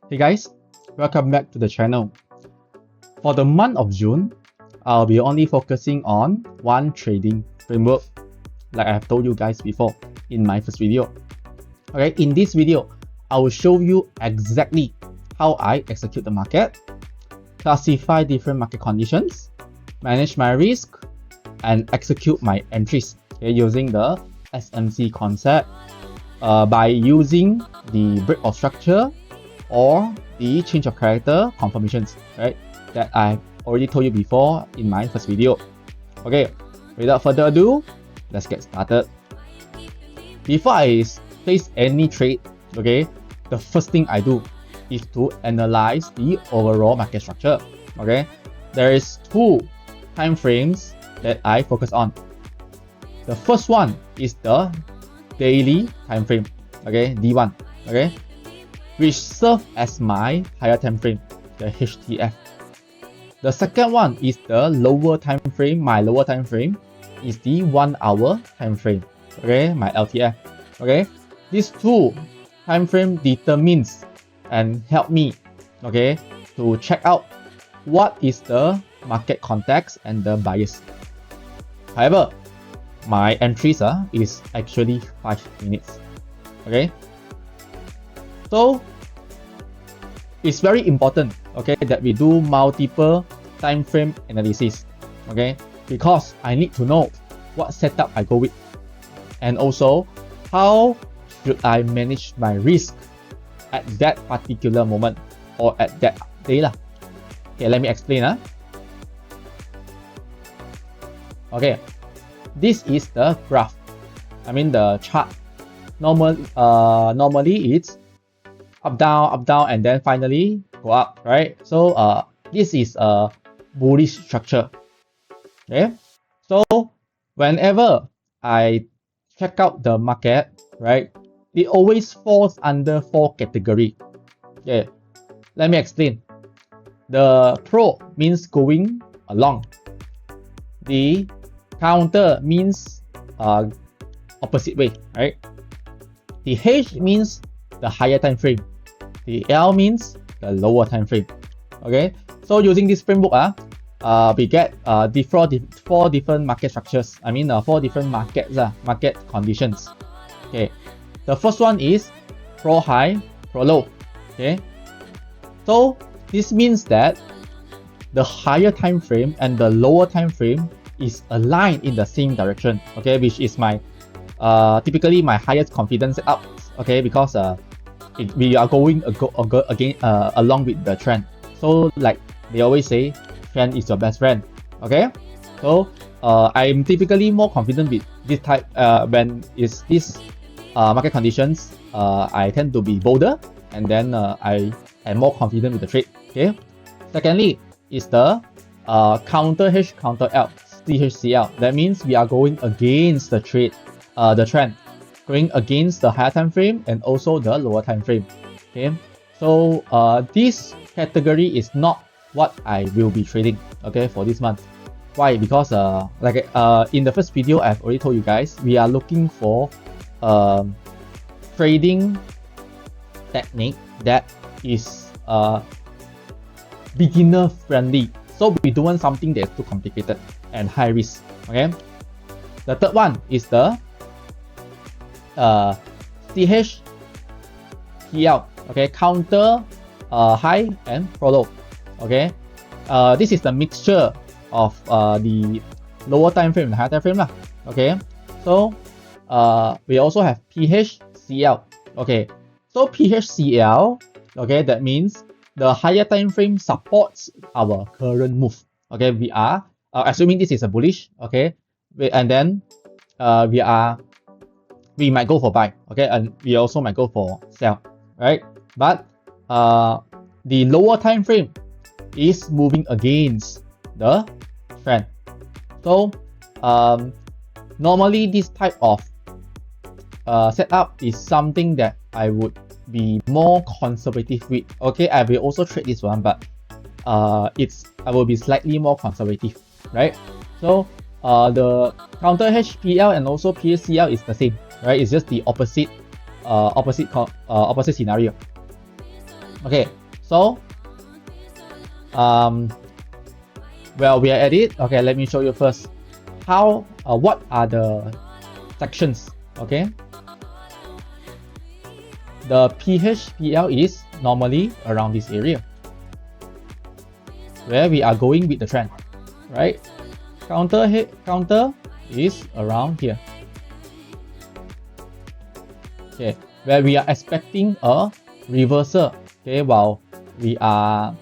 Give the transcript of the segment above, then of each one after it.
Hey guys, welcome back to the channel. For the month of June, I'll be only focusing on one trading framework, like I have told you guys before in my first video. Okay, in this video, I will show you exactly how I execute the market, classify different market conditions, manage my risk, and execute my entries using the SMC concept by using the break of structure or the change of character confirmations, right? That I already told you before in my first video. Okay, without further ado, let's get started. Before I place any trade, okay, the first thing I do is to analyze the overall market structure. Okay, there is two time frames that I focus on. The first one is the daily time frame, okay, D1, okay, which serve as my higher time frame, the HTF. The second one is the lower time frame. My lower time frame is the 1 hour time frame, okay, my LTF. Okay, these two time frame determines and help me, okay, to check out what is the market context and the bias. However, my entries is actually 5 minutes. Okay, so it's very important, okay, that we do multiple time frame analysis, okay, because I need to know what setup I go with, and also how should I manage my risk at that particular moment or at that day lah. Okay, let me explain. Okay, this is the graph. I mean the chart. Normally it's up down, and then finally go up, right? So this is a bullish structure. Okay, so whenever I check out the market, right, it always falls under 4 category. Okay, let me explain. The pro means going along. The counter means opposite way, right? The H means the higher time frame. The L means the lower time frame. Okay, so using this framework, we get 4 different market structures. I mean 4 different markets, market conditions. Okay, the first one is pro high, pro low. Okay, so this means that the higher time frame and the lower time frame is aligned in the same direction. Okay, which is my typically my highest confidence setup. Okay, because we are going along with the trend. So like they always say, trend is your best friend. Okay, so I'm typically more confident with this type when it's this market conditions. I tend to be bolder, and then I am more confident with the trade. Okay, secondly is the counter H, counter L, CHCL. That means we are going against the trend, going against the higher time frame and also the lower time frame. Okay, so this category is not what I will be trading, okay, for this month. Why? Because in the first video I've already told you guys, we are looking for trading technique that is beginner friendly. So we don't want something that's too complicated and high risk. Okay, the third one is the CHPL, okay, counter high and pro low. Okay, this is the mixture of the lower time frame and higher time frame lah. Okay, so we also have PHCL. Okay, so PHCL, okay, that means the higher time frame supports our current move. Okay, we are assuming this is a bullish. Okay, and then we might go for buy, okay, and we also might go for sell, right? But the lower time frame is moving against the trend. So normally this type of setup is something that I would be more conservative with. Okay, I will also trade this one, but I will be slightly more conservative, right? So the counter HPL and also PSCL is the same, right? It's just the opposite scenario. Okay, So well, we are at it. Okay, let me show you first how what are the sections. Okay, the PHPL is normally around this area where we are going with the trend, right? Counter is around here. Okay, where we are expecting a reversal. Okay, while we are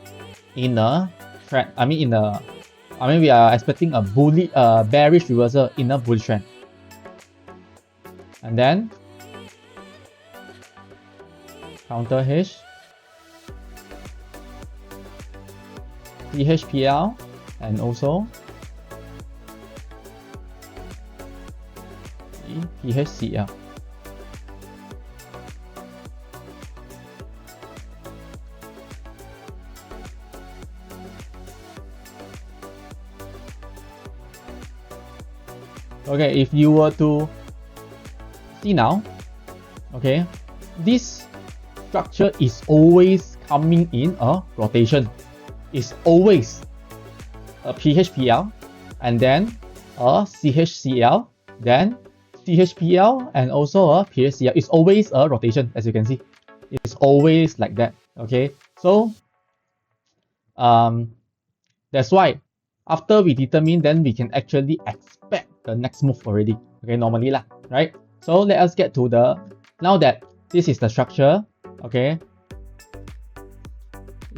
in a trend. We are expecting a bearish reversal in a bullish trend. And then counter H, PHPL, and also PHCL. Okay, if you were to see now, okay, this structure is always coming in a rotation. It's always a PHPL and then a CHCL, then CHPL and also a PHCL. It's always a rotation, as you can see. It's always like that. Okay, so that's why after we determine, then we can actually expect the next move already. Okay, normally lah, right? So let us get to the, now that this is the structure, okay,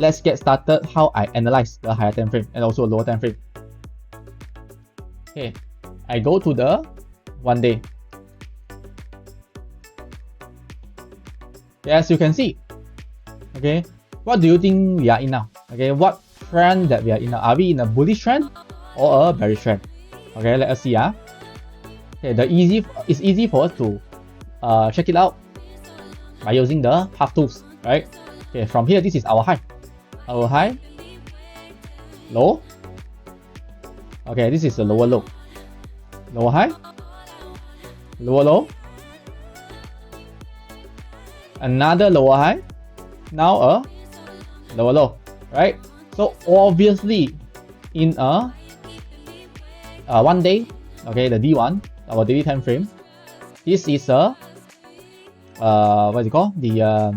let's get started how I analyze the higher time frame and also lower time frame. Okay, I go to the 1 day. Okay, as you can see, okay, what do you think we are in now? Okay, what trend that we are in now? Are we in a bullish trend or a bearish trend? Okay, let us see. Okay, it's easy for us to check it out by using the path tools, right? Okay, from here, this is our high. Our high, low. Okay, this is the lower low. Lower high, lower low. Another lower high. Now a lower low, right? So obviously, in a 1 day, okay, the D1, our daily time frame, this is a what is it called? The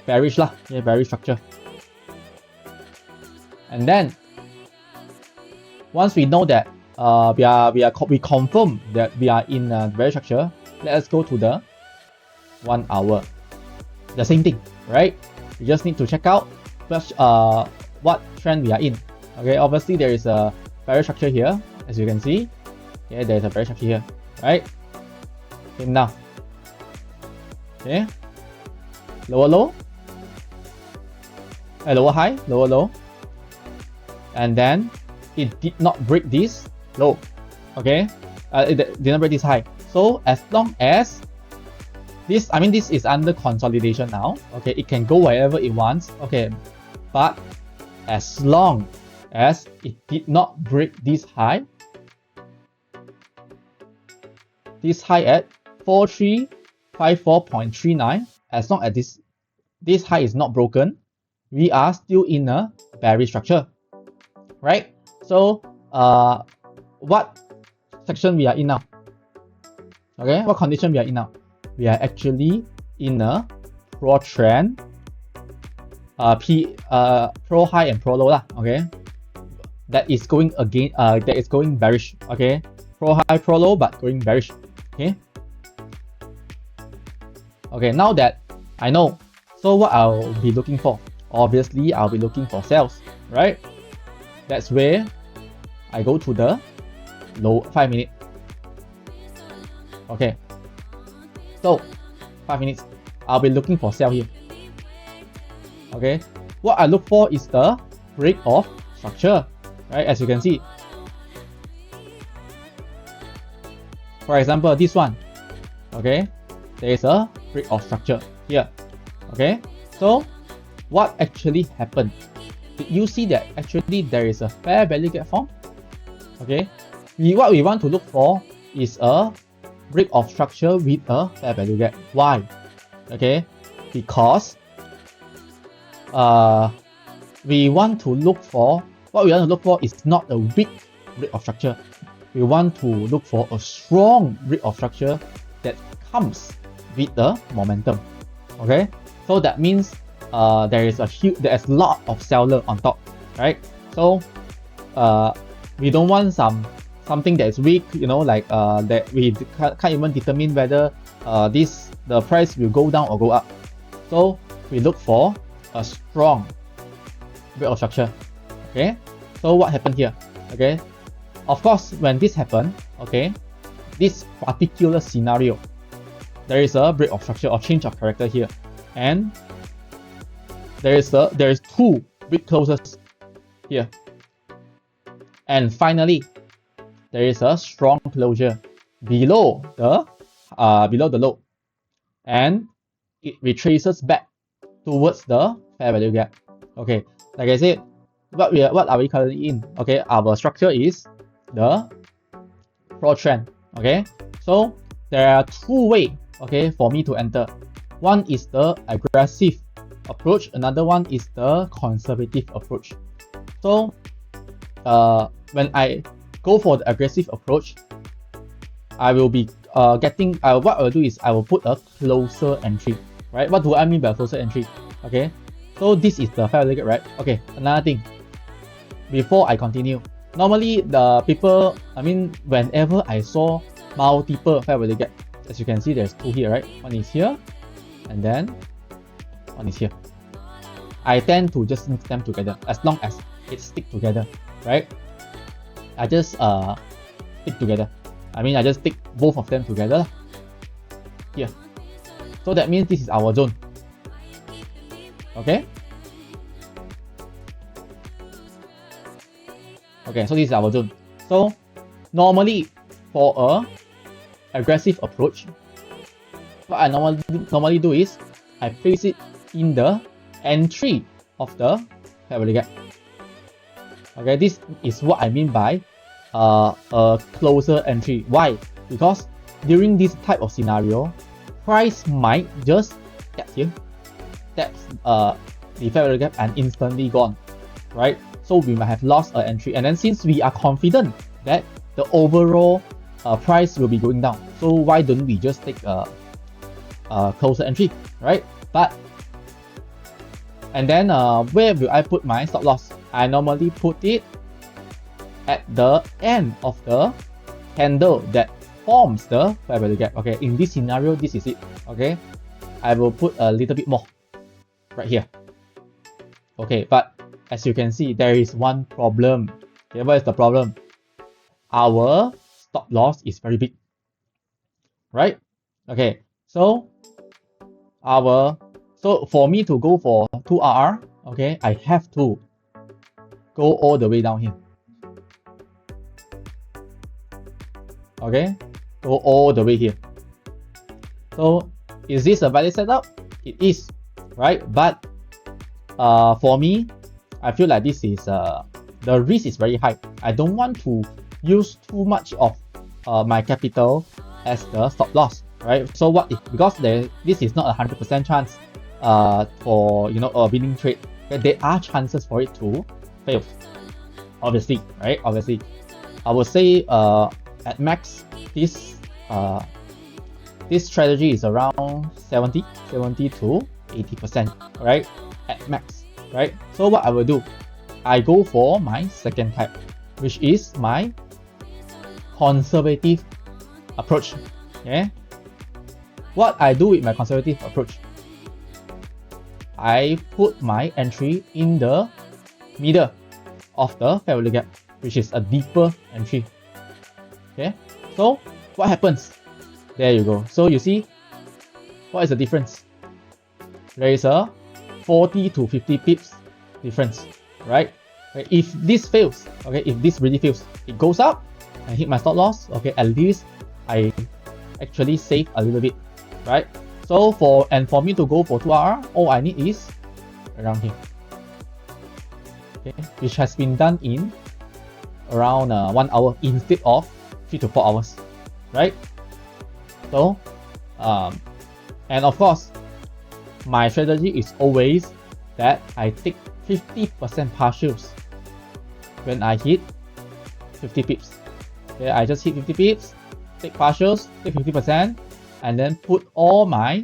bearish lah, yeah, bearish structure. And then once we know that we confirm that we are in a bearish structure, let us go to the 1 hour. The same thing, right? We just need to check out first what trend we are in. Okay, obviously there is a bearish structure here, as you can see. Okay, there's a bearish structure here, right? Okay, now, okay, lower low, lower high, lower low, and then it did not break this low. Okay, it did not break this high. So as long as this, this is under consolidation now. Okay, it can go wherever it wants. Okay, but as long as it did not break this high at 4354.39, as long as this high is not broken, we are still in a bearish structure, right? So what section we are in now? Okay, what condition we are in now? We are actually in a pro trend, pro high and pro low lah. Okay, that is going again. That is going bearish. Okay, pro high, pro low, but going bearish. Okay. Okay, now that I know, so what I'll be looking for? Obviously, I'll be looking for sales, right? That's where I go to the low 5 minute. Okay. So 5 minutes, I'll be looking for sell here. Okay, what I look for is the break of structure, right? As you can see, for example, this one. Okay, there is a break of structure here. Okay, so what actually happened? Did you see that actually there is a fair value gap form? Okay, what we want to look for is a break of structure with a fair value gap. Why? Okay, because we want to look for, what we want to look for is not a weak break of structure. We want to look for a strong break of structure that comes with the momentum. Okay, so that means there's a lot of seller on top, right? So we don't want something that is weak, you know, like that we can't even determine whether the price will go down or go up. So we look for a strong break of structure. Okay, so what happened here? Okay, of course, when this happened, okay, this particular scenario, there is a break of structure or change of character here, and there is two big closes here, and finally there is a strong closure below the low, and it retraces back towards the fair value gap. Okay, like I said, what are we currently in? Okay, our structure is the pro trend. Okay, so there are two ways, okay, for me to enter. One is the aggressive approach, another one is the conservative approach. So when I go for the aggressive approach, I will be what I will do is I will put a closer entry, right? What do I mean by closer entry? Okay, so this is the fair value gap, right? Okay, another thing, before I continue, normally the people, I mean, whenever I saw multiple fair value gap, as you can see, there's two here, right? One is here, and then one is here. I tend to just mix them together as long as it stick together, right? I just stick together. I mean, I just stick both of them together here. So that means this is our zone. Okay. Okay, so this is our zone. So normally for a aggressive approach, what I normally do is I place it in the entry of the fair value gap. Okay, this is what I mean by a closer entry. Why? Because during this type of scenario, price might just tap here, taps the fair value gap and instantly gone, right? So we might have lost an entry, and then since we are confident that the overall price will be going down, so why don't we just take a closer entry, right? And then where will I put my stop loss? I normally put it at the end of the candle that forms the fair value gap. Okay, in this scenario, this is it. Okay, I will put a little bit more right here. Okay, but as you can see, there is one problem. Okay, what is the problem? Our stop loss is very big, right? Okay, so for me to go for 2RR, okay, I have to go all the way down here. Okay, go all the way here. So is this a valid setup? It is, right? But for me, I feel like this is the risk is very high. I don't want to use too much of my capital as the stop loss, right? So what if, because this is not 100% chance for, you know, a winning trade. Okay? There are chances for it to fail, obviously, right? Obviously, I would say at max this strategy is around 70 to 80%, right? At max, right? So what I will do, I go for my second type, which is my conservative approach. Okay, what I do with my conservative approach, I put my entry in the middle of the fair value gap, which is a deeper entry. Okay, so what happens? There you go. So you see, what is the difference? There is a 40 to 50 pips difference, right? If this fails, okay, if this really fails, it goes up, I hit my stop loss, okay, at least I actually save a little bit, right? So for me to go for 2RR, all I need is around here, okay, which has been done in around 1 hour instead of 3 to 4 hours, right? So and of course, my strategy is always that I take 50% partials when I hit 50 pips. Okay, I just hit 50 pips, take partials, take 50%, and then put all my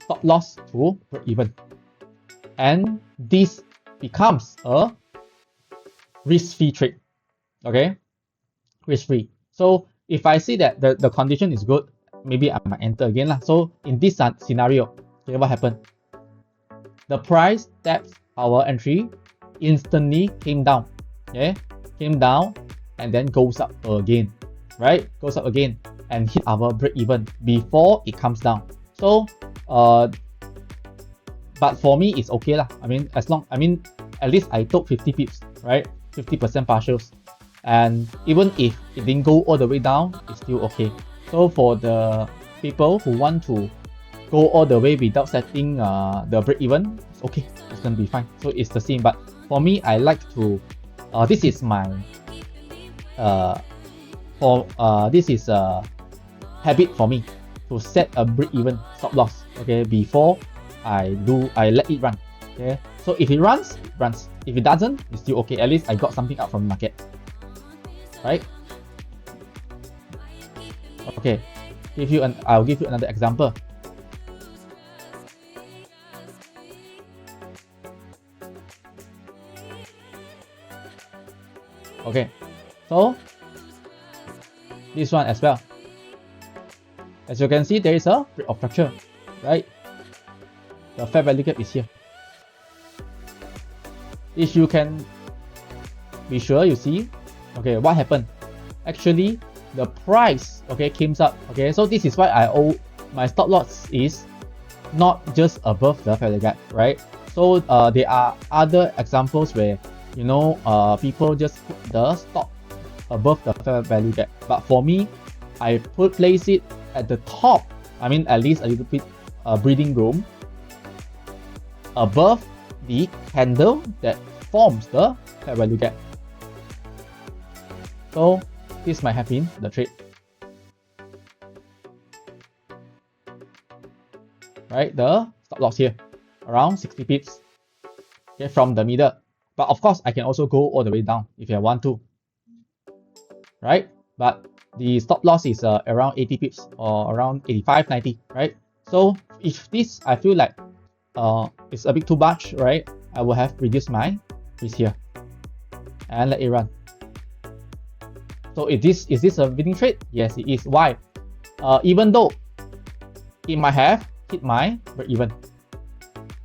stop loss to break even. And this becomes a risk-free trade. Okay, risk-free. So if I see that the condition is good, maybe I might enter again lah. So in this scenario, okay, what happened? The price taps our entry, instantly came down. Okay, came down and then goes up again, right? Goes up again and hit our break even before it comes down. So but for me it's okay lah. I mean, at least I took 50 pips, right? 50% partials, and even if it didn't go all the way down, it's still okay. So for the people who want to go all the way without setting the break even, it's okay, it's gonna be fine. So it's the same, but for me, I like to this is my this is a habit for me to set a break even stop loss, okay, before I let it run. Okay, so if it runs, it runs. If it doesn't, it's still okay. At least I got something out from the market, right? Okay, I'll give you another example. Okay, so this one as well. As you can see, there is a break of fracture, right? The fair value gap is here. If you can be sure, you see, okay, what happened? Actually, the price, okay, came up. Okay, so this is why my stop loss is not just above the fair value gap, right? So there are other examples where, you know, people just put the stop above the fair value gap, but for me, I place it at the top. I mean, at least a little bit breathing room above the candle that forms the fair value gap. So this might have been the trade, right? The stop loss here around 60 pips, okay, from the middle. But of course, I can also go all the way down if I want to, right? But the stop loss is around 80 pips or around 85, 90, right? So if this, I feel like it's a bit too much, right? I will have reduced my risk here and let it run. So is this a winning trade? Yes, it is. Why? Even though it might have hit my break even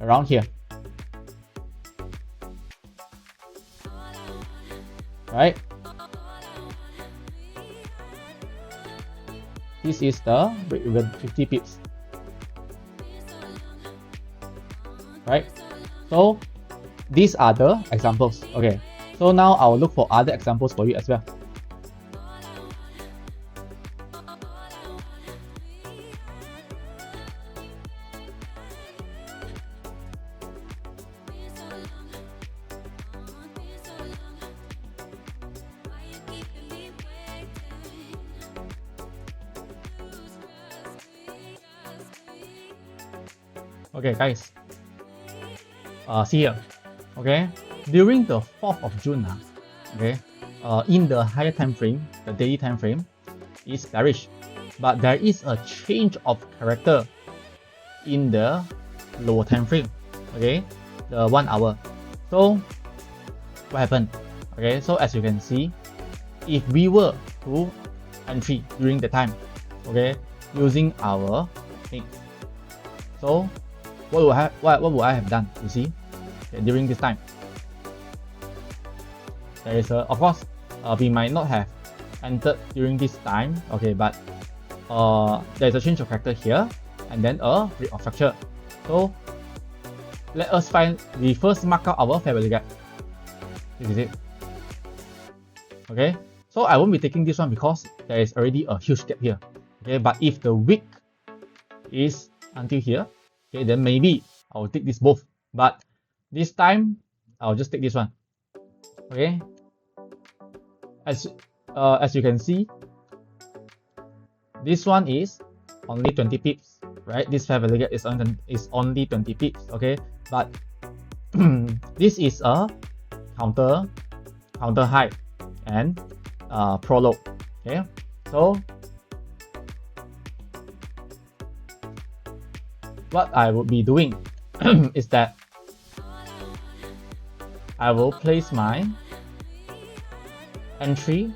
around here, right? This is the break even 50 pips, right? So these are the examples. Okay, so now I'll look for other examples for you as well. Okay, guys, see here. Okay, during the 4th of June, okay, in the higher time frame, the daily time frame is bearish, but there is a change of character in the lower time frame, okay, the 1 hour. So what happened? Okay, so as you can see, if we were to entry during the time, okay, using our thing, so what would I have done? You see, okay, during this time, there is of course, we might not have entered during this time, okay, but there's a change of character here, and then a break of structure. So let us we first mark out our fair value gap. This is it. Okay, so I won't be taking this one because there is already a huge gap here. Okay, but if the wick is until here, okay, then maybe I'll take this both. But this time, I'll just take this one. Okay, as you can see, this one is only 20 pips, right? This fair value gap is only 20 pips. Okay, but this is a counter high and pro low. Okay, so what I would be doing is that I will place my entry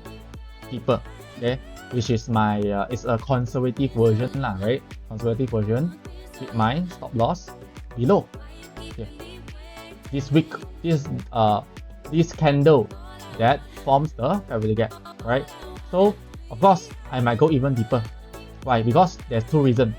deeper, okay, which is my it's a conservative version lah, right? Conservative version with my stop loss below. Okay, this wick, this candle that forms the fair value gap, right? So of course I might go even deeper. Why? Because there's two reasons.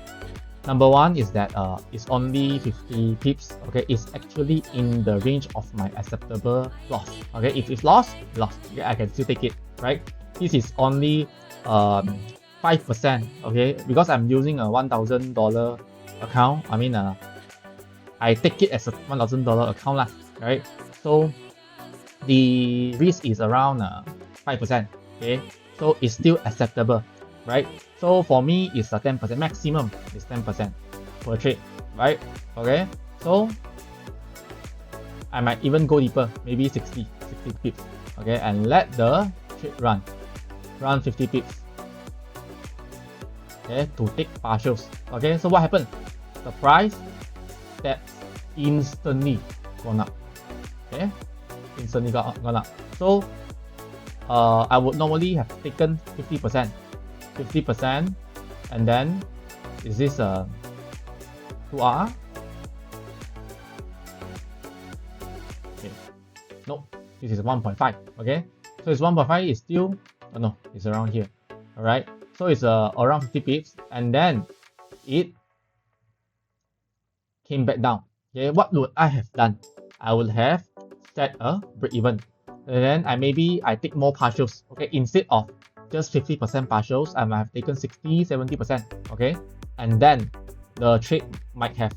Number one is that it's only 50 pips. Okay, it's actually in the range of my acceptable loss. Okay, if it's lost, okay, I can still take it, right? This is only 5%. Okay, because I'm using a $1,000 account. I mean, I take it as a $1,000 account lah, right? So the risk is around 5%. Okay, so it's still acceptable, right? So for me, it's a 10%, maximum is 10% per trade, right? Okay, so I might even go deeper, maybe 60 pips, okay, and let the trade run 50 pips, okay, to take partials. Okay, so what happened? The price that instantly gone up, okay, instantly gone up. So I would normally have taken 50%, and then is this a 2R? Okay, no, this is 1.5. Okay, so it's 1.5 is still, oh no, it's around here. All right, so it's around 50 pips, and then it came back down. Okay, what would I have done? I would have set a break even, and then I take more partials. Okay, instead of just 50% partials, I might have taken 60-70%. Okay, and then the trade might have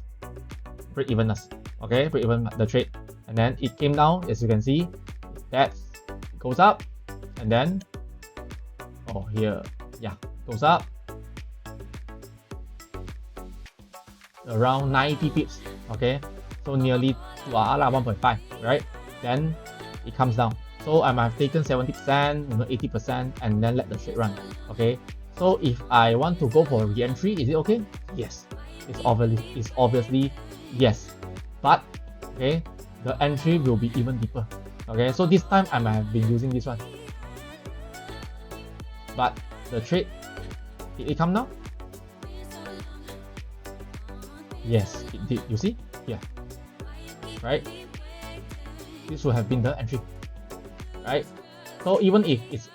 break evenness. Okay, break even the trade, and then it came down, as you can see, that goes up, and then here, yeah, goes up around 90 pips. Okay, so nearly 1.5, right? Then it comes down. So I might have taken 70%, 80%, and then let the trade run. Okay, so if I want to go for re-entry, is it okay? Yes, it's obviously yes. But okay, the entry will be even deeper. Okay, so this time I might have been using this one. But the trade, did it come down? Yes, it did. You see? Yeah. Right? This would have been the entry. Right? So even if it's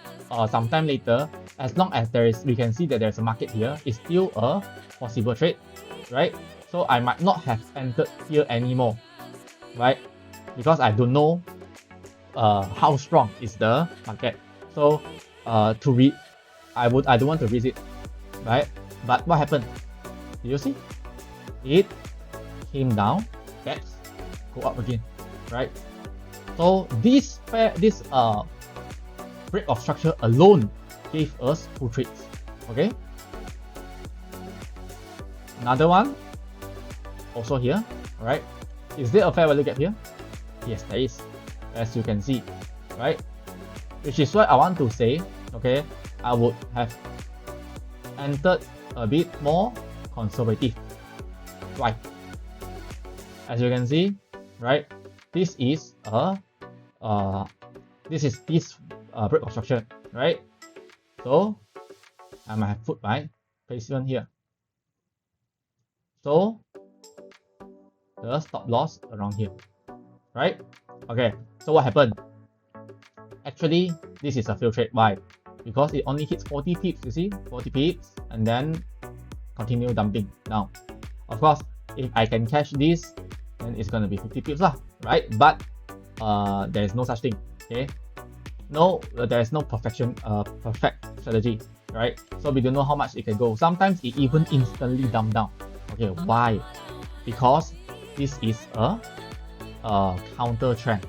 sometime later, as long as we can see that there's a market here, it's still a possible trade, right? So I might not have entered here anymore, right? Because I don't know how strong is the market. So I don't want to risk it, right? But what happened? Did you see? It came down, back, go up again, right? So this break of structure alone gave us 2 trades. Okay. Another one, also here. Alright. Is there a fair value gap here? Yes, there is, as you can see, right? Which is why I want to say, okay, I would have entered a bit more conservative. Why? As you can see, right? This is this break of structure, right? So I might have put my placement here. So the stop loss around here, right? Okay, so what happened? Actually, this is a failed trade. Why? Because it only hits 40 pips, you see, 40 pips, and then continue dumping. Now, of course, if I can catch this, then it's gonna be 50 pips lah, right? But there is no such thing. Okay, no, there is no perfect strategy, right? So we don't know how much it can go. Sometimes it even instantly dump down. Okay, why? Because this is a counter trend,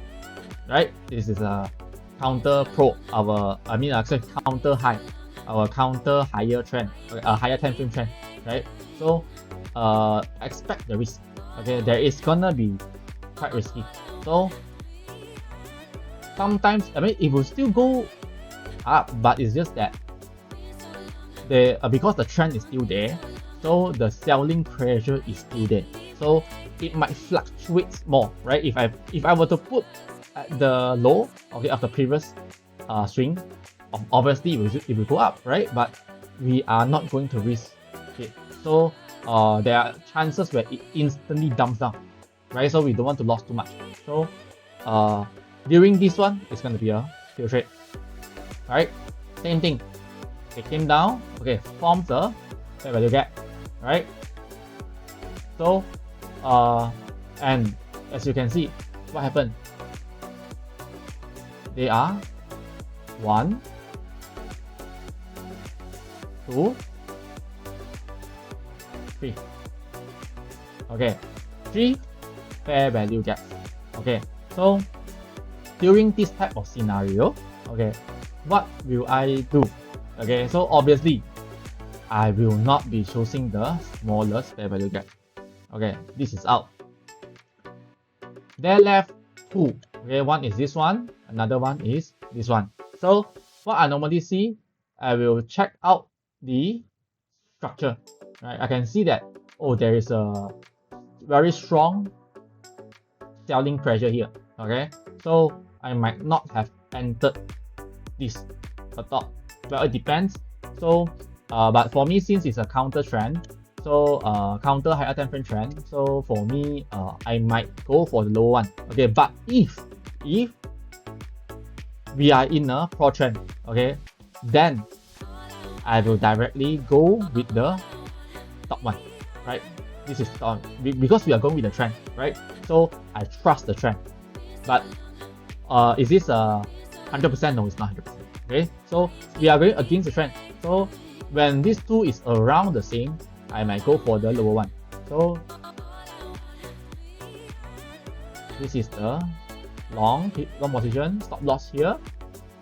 right? This is a counter pro, actually counter high, our counter higher trend, a higher time frame trend, right? So expect the risk. Okay, there is gonna be quite risky. So sometimes, I mean, it will still go up, but it's just that because the trend is still there, so the selling pressure is still there. So it might fluctuate more, right? If I were to put at the low, okay, of the previous swing, obviously it will go up, right? But we are not going to risk it. So there are chances where it instantly dumps down, right? So we don't want to lose too much. So during this one, it's going to be a fail trade, right? Same thing. It came down, okay, forms a fair value gap, right? So and as you can see, what happened? They are 1, 2, 3. Okay, 3 fair value gaps. Okay, so during this type of scenario, okay, what will I do? Okay, so obviously I will not be choosing the smallest fair value gap. Okay, this is out. There left 2. Okay, one is this one, another one is this one. So what I normally see, I will check out the structure. Right, I can see that, oh, there is a very strong selling pressure here. Okay, so I might not have entered this at all. Well, it depends. So but for me, since it's a counter trend, so counter higher time frame trend, so for me, I might go for the low one. Okay, but if we are in a pro trend, okay, then I will directly go with the top one, right? This is because we are going with the trend, right? So I trust the trend. But is this 100%? No, it's not 100%. Okay, so we are going against the trend. So when this two is around the same, I might go for the lower one. So this is the long position, stop loss here,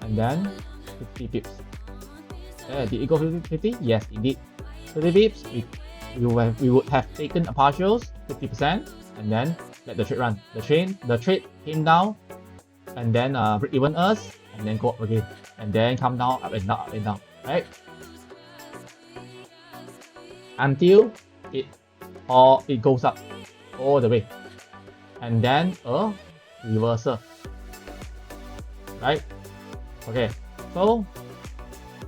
and then 50 pips. Did it go 50? Yes, it did. 50 pips, we would have taken a partials 50% and then let the trade run. The trade came down and then break even us and then go up again and then come down, up and down, up and down, right? Until it goes up all the way, and then a reversal, right? Okay, so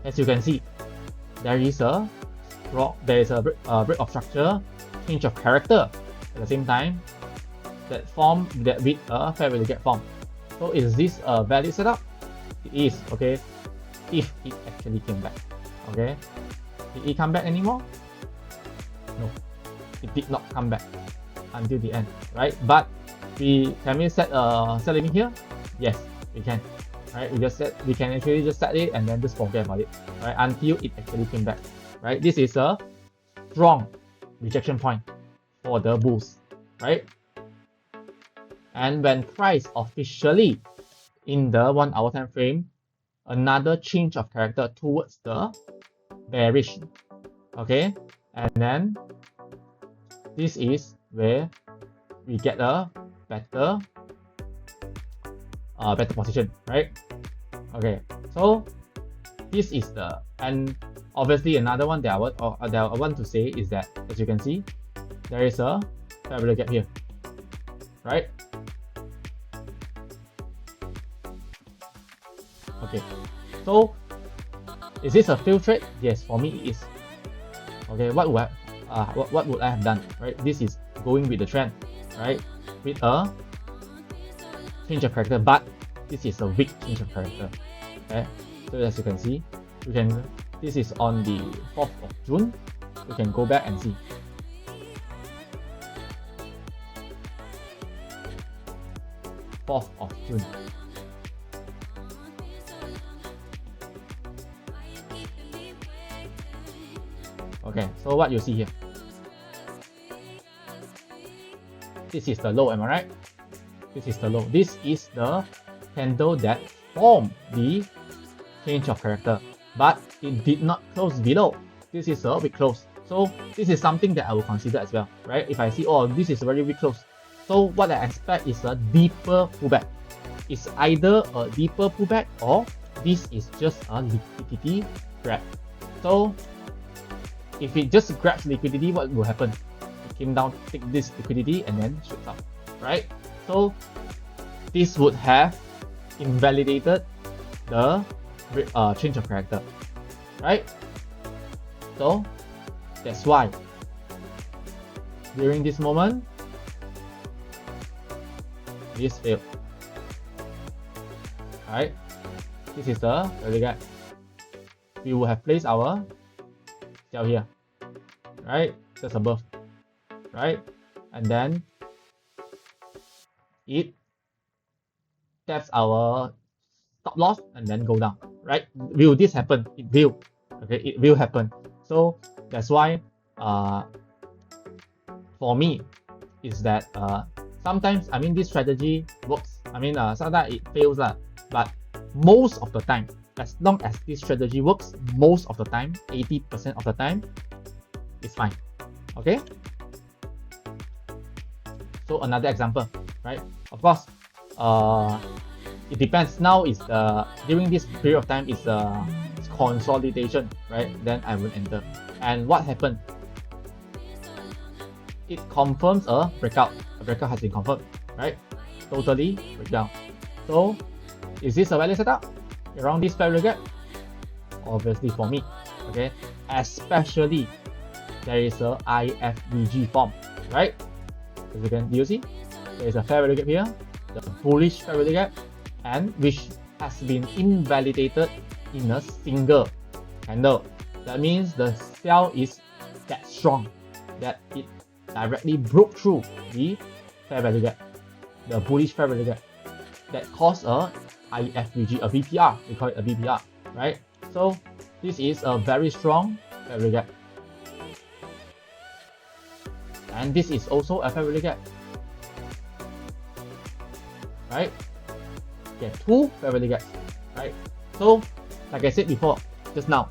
as you can see, there is a break of structure, change of character at the same time that with a fair value gap form. So is this a valid setup? It is. Okay, if it actually came back. Okay, did it come back anymore? No, it did not come back until the end, right? But can we set a sell limit here? Yes, we can. Right, we can actually just set it and then just forget about it, right? Until it actually came back, right? This is a strong rejection point for the bulls, right? And when price officially in the 1 hour time frame, another change of character towards the bearish, okay, and then this is where we get a better position, right? Okay, so this is and obviously another one that I want to say is that, as you can see, there is a fair value gap here, right? Okay, so is this a failed trade? Yes, for me it is. Okay, what would I have done, right? This is going with the trend, right? With a change of character, but this is a weak change of character. Okay, so as you can see, this is on the 4th of June. We can go back and see. June. Okay, so what you see here, this is the low, am I right? This is the low. This is the candle that formed the change of character, but it did not close below. This is a weak close. So this is something that I will consider as well, right? If I see, oh, this is a very weak close. So what I expect is a deeper pullback. It's either a deeper pullback or this is just a liquidity grab. So if it just grabs liquidity, what will happen? It came down, take this liquidity and then shoots up, right? So this would have invalidated the change of character, right? So that's why during this moment, this failed. Right? This is the value gap. We will have placed our sell here, right? Just above, right? And then it taps our stop loss and then go down, right? Will this happen? It will. Okay, it will happen. So that's why for me is that sometimes, I mean, this strategy works. I mean, sometimes it fails lah, but most of the time, as long as this strategy works, most of the time, 80% of the time, it's fine. Okay. So another example, right? Of course, it depends. Now is during this period of time is consolidation, right? Then I will enter. And what happened? It confirms a breakout. A breakout has been confirmed, right? Totally breakdown. So is this a value setup around this value gap? Obviously for me, okay. Especially there is a IFVG form, right? As you can, do you see? There is a fair value gap here, the bullish fair value gap, and which has been invalidated in a single candle. That means the sell is that strong that it directly broke through the fair value gap, the bullish fair value gap, that caused a IFVG, a VPR. We call it a VPR, right? So this is a very strong fair value gap, and this is also a fair value gap, right? Okay, two fair value gaps, right? So like I said before, just now,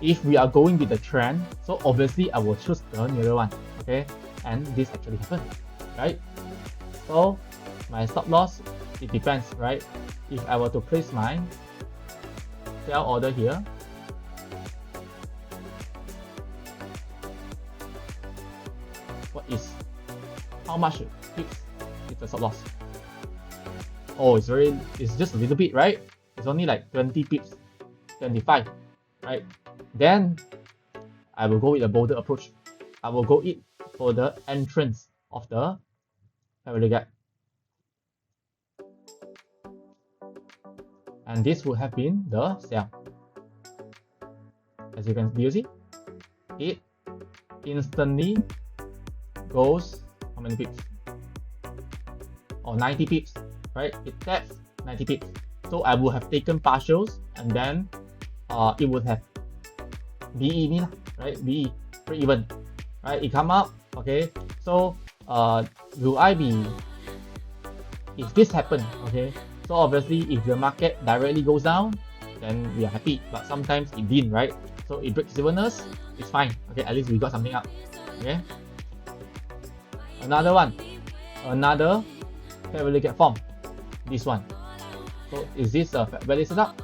if we are going with the trend, so obviously I will choose the nearer one, okay? And this actually happened, right? So my stop loss, it depends, right? If I were to place my sell order here, how much pips is the stop loss? Oh, it's just a little bit, right? It's only like 20 pips, 25, right? Then I will go with a bolder approach. I will go it for the entrance of the fair value gap, and this would have been the sell. As you can, do you see? It instantly goes how many pips? Or 90 pips, right? It taps 90 pips. So I would have taken partials, and then it would have BE ni lah, right? BE, break even, right? It come up, okay? So will I be, if this happened, okay? So obviously if the market directly goes down, then we are happy, but sometimes it didn't, right? So it breaks evenness, it's fine, okay? At least we got something up, okay? Another one, another fair value gap form, this one. So is this a value setup?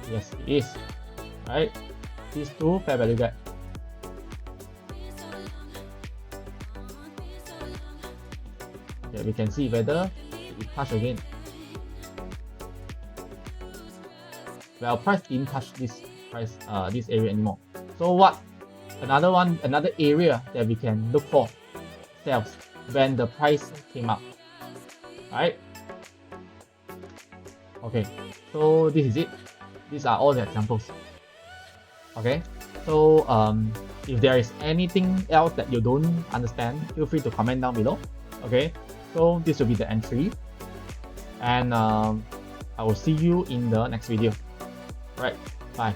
Yes, it is, right? These two fair value gap. Okay, we can see whether it touch again. Well, price didn't touch this price, this area anymore. So what? Another area that we can look for sells when the price came up, right? Okay, so this is it. These are all the examples. Okay, so if there is anything else that you don't understand, feel free to comment down below. Okay, so this will be the entry, and I will see you in the next video. Right, bye.